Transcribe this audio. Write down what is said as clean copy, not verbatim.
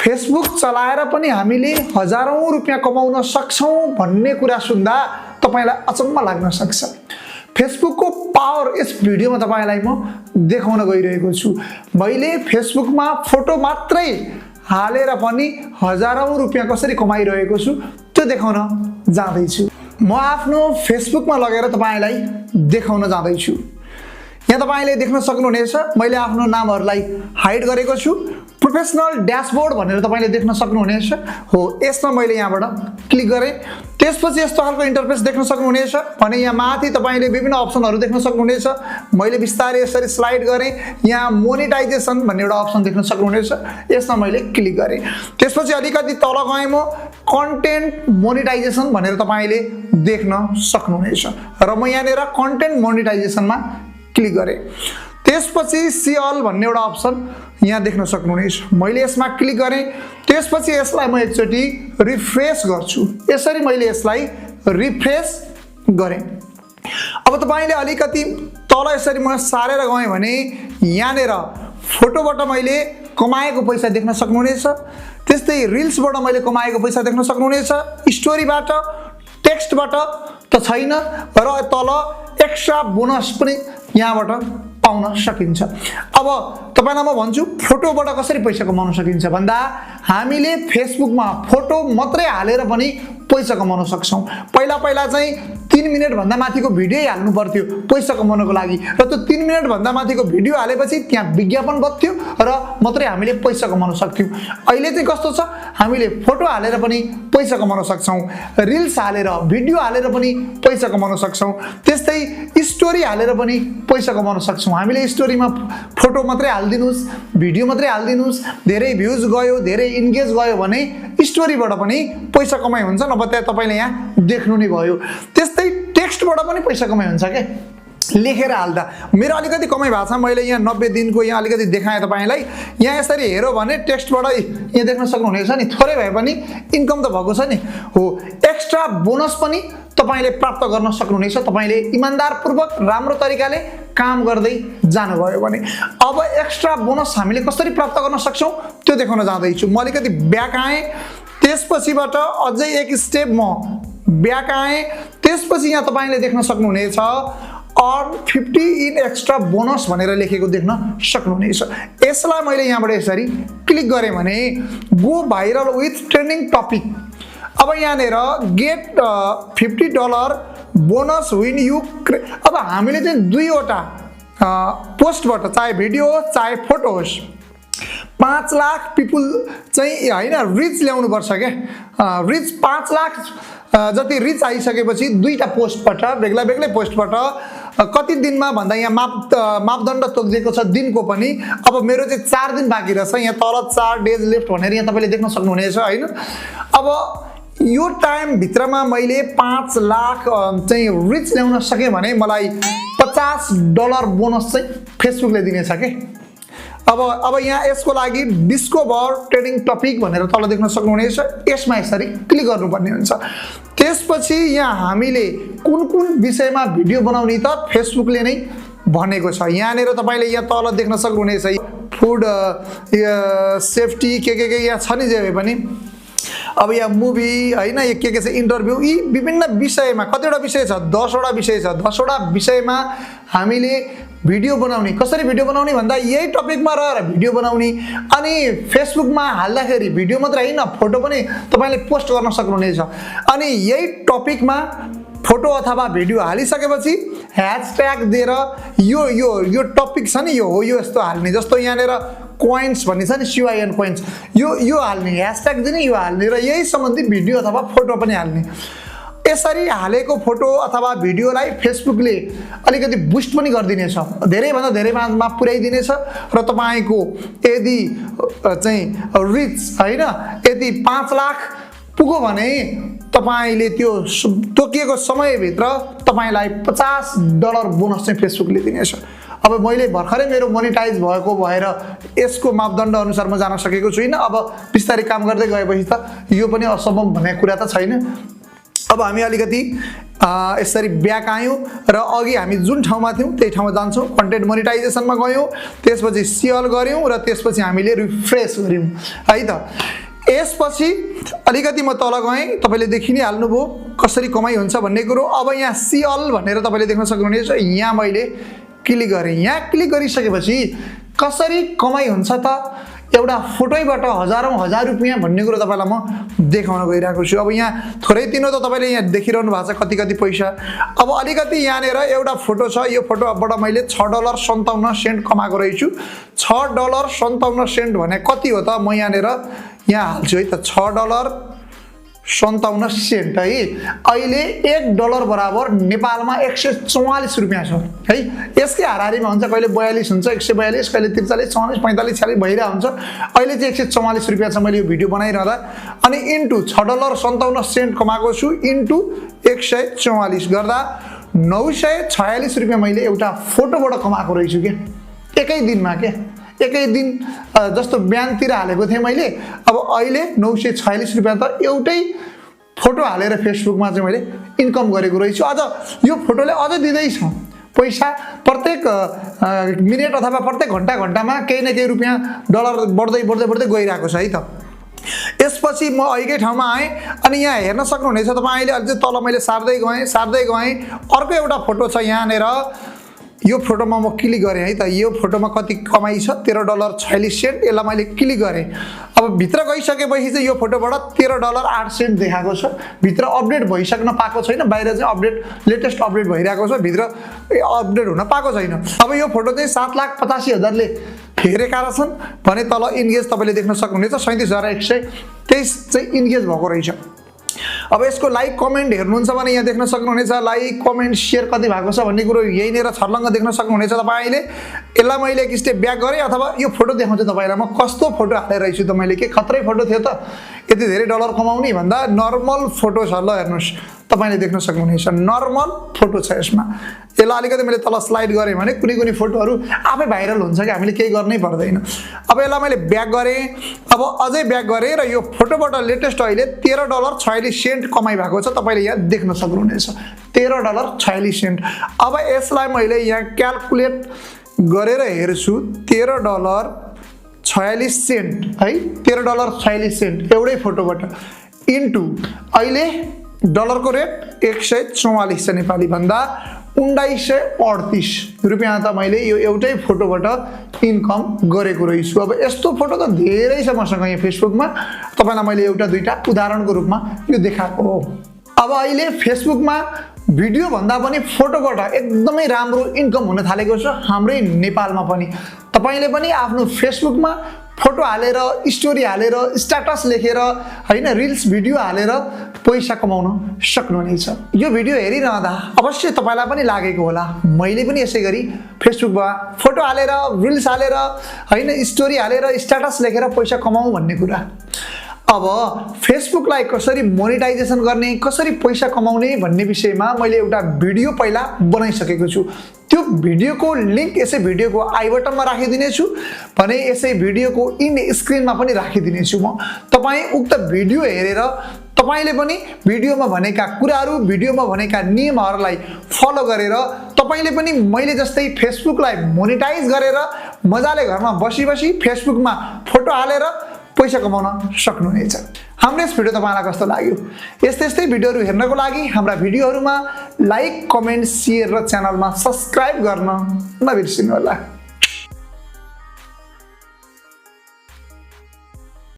Facebook चलाएर पनि हामीले हजारौं रुपैयाँ कमाउन सक्छौं भन्ने कुरा सुन्दा तपाईलाई अचम्म लाग्न सक्छ। फेसबुकको पावर यस भिडियोमा तपाईलाई म देखाउन गइरहेको छु। मैले फेसबुकमा फोटो मात्रै हालेर पनि हजारौं रुपैयाँ कसरी कमाइरहेको छु त्यो देखाउन जाँदै छु। म आफ्नो फेसबुकमा लगेर तपाईलाई देखाउन जाँदै छु। यहाँ तपाईले देख्न सक्नुहुनेछ मैले आफ्नो नामहरुलाई हाइड गरेको छु। प्रोफेसनल ड्याशबोर्ड भनेर तपाईले देख्न सक्नुहुनेछ हो। यसमा मैले यहाँबाट क्लिक गरे त्यसपछि यस्तो खालको इन्टरफेस देख्न सक्नुहुनेछ भने यहाँ माथि तपाईले विभिन्न अप्सनहरु देख्न सक्नुहुनेछ। मैले बिस्तारै यसरी स्लाइड गरे यहाँ मोनेटाइजेसन भन्ने एउटा अप्सन देख्न सक्नुहुनेछ। यसमा मैले क्लिक गरे त्यसपछि अलिकति तल गए म कन्टेन्ट मोनेटाइजेसन भनेर तपाईले देख्न सक्नुहुनेछ र म यहाँनेर कन्टेन्ट मोनेटाइजेसनमा क्लिक गरे त्यसपछि सी अल भन्ने एउटा अप्सन यहाँ देख्न सक्नुहुनेछ। मैले यसमा क्लिक गरे त्यसपछि यसलाई म एकचोटी रिफ्रेश गर्छु। यसरी मैले यसलाई रिफ्रेश गरे। अब तपाईले अलिकति तल यसरी म सारेर गए भने यहाँनेर फोटोबाट मैले कमाएको पैसा देख्न सक्नुहुनेछ। त्यस्तै रिल्सबाट मैले कमाएको पैसा देख्न सक्नुहुनेछ। स्टोरीबाट टेक्स्टबाट त छैन र तल एक्स्ट्रा बोनस पनि यहाँबाट पाउन सकिन्छ। अब तपाईलाई म भन्छु फोटोबाट कसरी पैसा कमाउन सकिन्छ भन्दा हामीले फेसबुकमा फोटो मात्रै हालेर पनि पैसा कमाउन सक्छौं। पहिला चाहिँ 3 मिनेट भन्दा माथिको भिडियो हाल्नु पर्थ्यो पैसा कमाउनको लागि र त्यो 3 मिनेट भन्दा माथिको भिडियो हालेपछि त्यहाँ विज्ञापन बत्थ्यो र मात्रै हामीले पैसा कमाउन सक्थ्यौं। अहिले चाहिँ कस्तो छ हामीले फोटो हालेर पनि पैसा कमाउन सक्छौं, रिल्स हालेर भिडियो हालेर पनि पैसा कमाउन सक्छौं, त्यस्तै स्टोरी हालेर पनि पैसा कमाउन सक्छौं। हामीले स्टोरीमा फोटो मात्रै हाल्दिनुस्, भिडियो मात्रै हाल्दिनुस्, धेरै भ्युज गयो, धेरै इन्गेज गयो भने स्टोरीबाट पनि पैसा कमाइ हुन्छ। नभए तपाईले यहाँ देख्नु नै भयो। त्यस्तै टेक्स्टबाट पनि पैसा कमाइ हुन्छ के लेखेर हाल्दा। मेरो अलिकति कमाइ भएको छ। मैले यहाँ 90 दिनको यहाँ अलिकति देखाएँ तपाईलाई। यहाँ यसरी हेरो भने टेक्स्टबाट यहाँ देख्न सक्नुहुनेछ नि थोरै भए पनि इन्कम त भएको छ नि हो। एक्स्ट्रा बोनस पनि तपाईले प्राप्त गर्न सक्नुहुनेछ तपाईले इमानदारपूर्वक राम्रो तरिकाले काम गर्दै जानुभयो भने। अब एक्स्ट्रा बोनस हामीले कसरी प्राप्त गर्न सक्छौं त्यो देखाउन जाँदै छु। म अलिकति ब्याक आए त्यसपछिबाट अझै एक स्टेप म ब्याक आए त्यसपछि यहाँ तपाईले देख्न सक्नुहुनेछ अर्न 50 इन एक्स्ट्रा बोनस भनेर लेखेको देख्न सक्नुहुनेछ। यसलाई मैले यहाँबाट यसरी क्लिक गरे भने go viral with trending topic. अब यहाँनेर गेट $50 बोनस व्हेन यु। अब हामीले चाहिँ दुईवटा पोस्टबाट चाहे भिडियो होस् चाहे फोटो होस् 5 लाख पिपुल चाहिँ हैन रिच ल्याउनु पर्छ के। रिच 5 लाख जति रिच आइसकेपछि दुईटा पोस्टबाट बेग्ला बेग्लै पोस्टबाट कति दिनमा भन्दा यहाँ मापदण्ड तोकिएको छ दिनको पनि। अब मेरो चाहिँ 4 दिन बाँकी रहेछ। यहाँ तल 4 डेज लेफ्ट भनेर यहाँ तपाईले देख्न सक्नुहुनेछ हैन। अब यो टाइम भित्रमा मैले 5 लाख चाहिँ रिच ल्याउन सके भने मलाई $50 बोनस चाहिँ फेसबुकले दिनेछ के। अब यहाँ यसको लागि डिस्कभर ट्रेडिङ टपिक भनेर तल देख्न सक्नुहुनेछ। यसमा यसरी क्लिक गर्नुपर्ने हुन्छ। त्यसपछि यहाँ हामीले कुन विषयमा भिडियो बनाउने त फेसबुकले नै भनेको छ। यहाँनेर तपाईले यहाँ तल देख्न सक्नुहुनेछ फुड सेफ्टी के यहाँ छ नि जे पनि। अब यहाँ मुभी हैन के छ इन्टरभ्यु यी विभिन्न विषयमा कतिवटा विषय छ 10 वटा विषय छ। 10 वटा विषयमा हामीले भिडियो बनाउने। कसरी भिडियो बनाउने भन्दा यही टपिकमा रहेर भिडियो बनाउने अनि फेसबुकमा हाल्दाखेरि भिडियो मात्र हैन फोटो पनि तपाईले पोस्ट गर्न सक्नुहुनेछ। अनि यही टपिकमा फोटो अथवा भिडियो हालिसकेपछि ह्याशट्याग दिएर यो टपिक छ नि यो यस्तो हाल्ने। जस्तो यहाँनेर कोइन्स भन्ने छ नि CYN कोइन्स यो हाल्ने ह्याशट्याग दिने यो हाल्ने र यही सम्बन्धी भिडियो अथवा फोटो पनि हाल्ने। यसरी हालेको फोटो अथवा भिडियोलाई फेसबुकले अलिकति बुस्ट पनि गरिदिनेछ। धेरै भन्दा धेरै मात्रामा पुर्याइदिनेछ र तपाईको यदि चाहिँ रिच हैन यदि 5 लाख पुग्यो भने तपाईले त्यो तोकिएको समयभित्र तपाईलाई $50 बोनस चाहिँ फेसबुकले दिनेछ। अब मैले भर्खरै मेरो मोनेटाइज भएको भएर यसको मापदण्ड अनुसार म जान सकेको छुइन। अब बिस्तारै काम गर्दै गएपछि त यो पनि असम्भव भन्ने कुरा त छैन। अब हामी अलिकति यसरी ब्याक आयौं र अघि हामी जुन ठाउँमा थियौं त्यही ठाउँमा जान्छौं। कन्टेन्ट मोनेटाइजेसनमा गयौं त्यसपछि सिएल गर्यौं र त्यसपछि हामीले रिफ्रेश गर्यौं है त। यसपछि अलिकति म तल गएँ, तपाईँले देखि नै हाल्नुभयो कसरी कमाइ हुन्छ भन्ने कुरो। अब यहाँ सी अल भनेर तपाईँले देख्न सक्नुहुनेछ, यहाँ मैले क्लिक गरेँ। यहाँ क्लिक गरिसकेपछि कसरी कमाइ हुन्छ त, एउटा फोटोबाट हजार रुपियाँ भन्ने कुरो तपाईँलाई म देखाउन गइरहेको छु। अब यहाँ थोरै तिनो त तपाईँले यहाँ देखिरहनु भएको छ कति पैसा। अब अलिकति यहाँनिर एउटा फोटो छ, यो फोटोबाट मैले $6.57 कमाएको रहेछु। $6.57 भने कति हो त, म यहाँनिर हाल्छु है त, $6.57 है। अहिले $1 बराबर नेपालमा 144 रुपियाँ छ है। यसकै हाराहारीमा हुन्छ, कहिले 42 हुन्छ, 142, कहिले 43, 44, 45, 46 भइरहेको हुन्छ। अहिले चाहिँ 144 रुपियाँ छ मैले यो भिडियो बनाइरहँदा। अनि इन्टु $6.57 कमाएको छु, इन्टु 144 गर्दा 946 रुपियाँ मैले एउटा फोटोबाट कमाएको रहेछु क्या, एकै दिनमा क्या। एकै दिन जस्तो बिहानतिर हालेको थिएँ मैले, अब अहिले 946 रुपियाँ त एउटै फोटो हालेर फेसबुकमा चाहिँ मैले इन्कम गरेको रहेछु। अझ यो फोटोले अझ दिँदैछ पैसा, प्रत्येक मिनेट अथवा प्रत्येक घन्टामा केही न केही रुपियाँ डलर बढ्दै गइरहेको छ है त। यसपछि म अहिलेकै ठाउँमा आएँ अनि यहाँ हेर्न सक्नुहुनेछ तपाईँले, अझै तल मैले सार्दै गएँ अर्को एउटा फोटो छ यहाँनिर। यो फोटोमा म क्लिक गरेँ है त, यो फोटोमा कति कमाइ छ, $13.46। यसलाई मैले क्लिक गरेँ। अब भित्र गइसकेपछि चाहिँ यो फोटोबाट $13.08 देखाएको छ। भित्र अपडेट भइसक्न पाएको छैन, बाहिर चाहिँ लेटेस्ट अपडेट भइरहेको छ, भित्र अपडेट हुन पाएको छैन। अब यो फोटो चाहिँ 7,85,000ले हेरेका रहेछन् भने तल इन्गेज तपाईँले देख्न सक्नुहुनेछ, 37,123 चाहिँ इन्गेज भएको रहेछ। अब यसको लाइक कमेन्ट हेर्नुहुन्छ भने यहाँ देख्न सक्नुहुनेछ लाइक कमेन्ट सेयर कति भएको छ भन्ने कुरो यहीँनिर छर्लङ्ग देख्न सक्नुहुनेछ तपाईँले। यसलाई मैले एक स्टेप ब्याक गरेँ अथवा यो फोटो देखाउँछु तपाईँलाई, म कस्तो फोटो हालेर रहेछु त, मैले के खत्रै फोटो थियो त, यति धेरै डलर कमाउने भन्दा नर्मल फोटो छ। ल हेर्नुहोस्, तपाईँले देख्न सक्नुहुनेछ नर्मल फोटो छ यसमा। यसलाई अलिकति मैले तल स्लाइड गरेँ भने कुनै फोटोहरू आफै भाइरल हुन्छ कि हामीले केही गर्नै पर्दैन। अब यसलाई मैले ब्याक गरेँ, अब अझै ब्याक गरेँ र यो फोटोबाट लेटेस्ट अहिले $13.46 कमाइ भएको छ, तपाईँले यहाँ देख्न सक्नुहुनेछ $13.46। अब यसलाई मैले यहाँ क्यालकुलेट गरेर हेर्छु, $13.46 है, $13.46 एउटै फोटोबाट इन्टु अहिले डलरको रेट 144 छ नेपाली भन्दा 1938 रुपियाँ त मैले यो एउटै फोटोबाट इन्कम गरेको रहेछु। अब यस्तो फोटो त धेरै छ मसँग यहाँ फेसबुकमा, तपाईँलाई मैले एउटा दुईटा उदाहरणको रूपमा यो देखाएको हो। अब अहिले फेसबुकमा भिडियो भन्दा पनि फोटोबाट एकदमै राम्रो इन्कम हुन थालेको छ हाम्रै नेपालमा पनि। तपाईँले पनि आफ्नो फेसबुकमा फोटो हालेर, स्टोरी हालेर, स्ट्याटस लेखेर हैन, रिल्स भिडियो हालेर पैसा कमाउन सक्नुहुनेछ। यो भिडियो हेरिरहँदा अवश्य तपाईँलाई पनि लागेको होला, मैले पनि यसै गरी फेसबुकमा फोटो हालेर, रिल्स हालेर हैन, स्टोरी हालेर, स्ट्याटस लेखेर पैसा कमाउँ भन्ने कुरा। अब फेसबुकलाई कसरी मोनेटाइजेसन गर्ने, कसरी पैसा कमाउने भन्ने विषयमा मैले एउटा भिडियो पहिला बनाइसकेको छु। त्यो भिडियोको लिंक यसै भिडियोको आई बटनमा राखिदिनेछु भने यसै भिडियोको इन स्क्रिनमा पनि राखिदिनेछु म। तपाईँ उक्त भिडियो हेरेर तपाईले पनि भिडियोमा भनेका कुराहरू, भिडियोमा भनेका नियमहरूलाई फलो गरेर तपाईले पनि मैले जस्तै फेसबुकलाई मोनेटाइज गरेर मजाले घरमा बसी फेसबुकमा फोटो हालेर पैसा कमाउन सक्नुहुनेछ। हाम्रो यस भिडियो तपाईलाई कस्तो लाग्यो? यस्तै भिडियोहरू हेर्नको लागि हाम्रा भिडियोहरूमा लाइक, कमेन्ट, शेयर र च्यानलमा सब्स्क्राइब गर्न नबिर्सिनु होला।